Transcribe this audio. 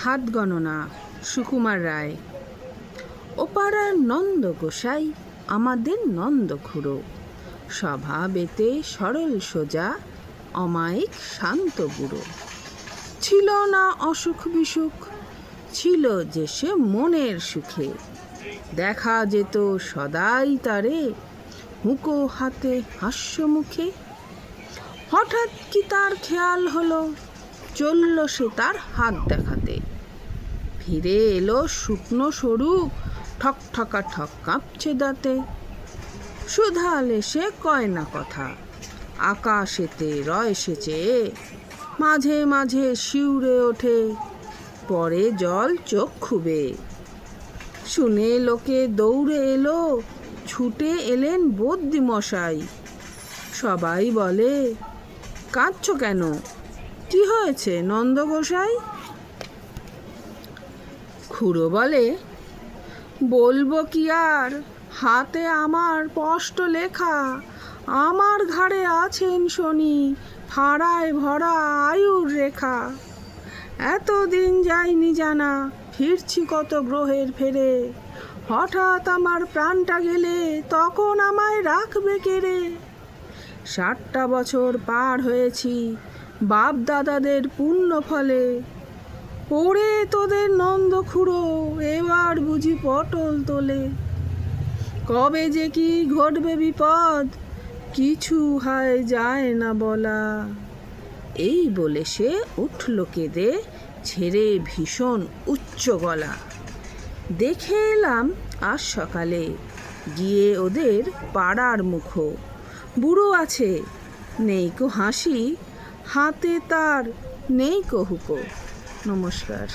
হাত গণনা সুকুমার রায়। ওপাড়ার নন্দ গোসাই আমাদের নন্দ খুড়ো, স্বভাবেতে সরল সোজা, অমায়িক শান্ত বুড়ো। ছিল না অসুখ বিসুখ, ছিল যে সে মনের সুখে। দেখা যেত সদাই তারে, হুঁকো হাতে হাস্য মুখে। হঠাৎ কি তার খেয়াল হলো, চলল সে তার হাত দেখাতে। ফিরে এলো শুকনো স্বরূপ, ঠক ঠকা ঠক কাঁপছে দাঁতে। শুধালে সে কয় না কথা, আকাশেতে রয় সে চেয়ে। মাঝে মাঝে শিউরে ওঠে, পরে জল চোখ খুবে। শুনে লোকে দৌড়ে এলো, ছুটে এলেন বদ্যি মশাই। সবাই বলে, কাঁদছো কেন, কি হয়েছে নন্দ গোসাই? খুড়ো বলে, বলবো কি আর, হাতে আমার স্পষ্ট লেখা। আমার ঘাড়ে আছেন শনি, ফাড়ায় ভরা আয়ুর রেখা। এতদিন যায়নি জানা, ফিরছি কত গ্রহের ফেরে। হঠাৎ আমার প্রাণটা গেলে, তখন আমায় রাখবে কেড়ে। 60টা বছর পার হয়েছি বাপ দাদাদের পুণ্য ফলে। ওরে তোদের নন্দ খুড়ো, এবার বুঝি পটল তোলে। কবে যে কি ঘটবে বিপদ, কিছু হায় যায় না বলা। এই বলে সে উঠল কেঁদে, ছেড়ে ভীষণ উচ্চ গলা। দেখে এলাম আজ সকালে, গিয়ে ওদের পাড়ার মুখো। বুড়ো আছে, নেই কো হাসি, হাতে তার নেই কো হুঁকো। নমস্কার।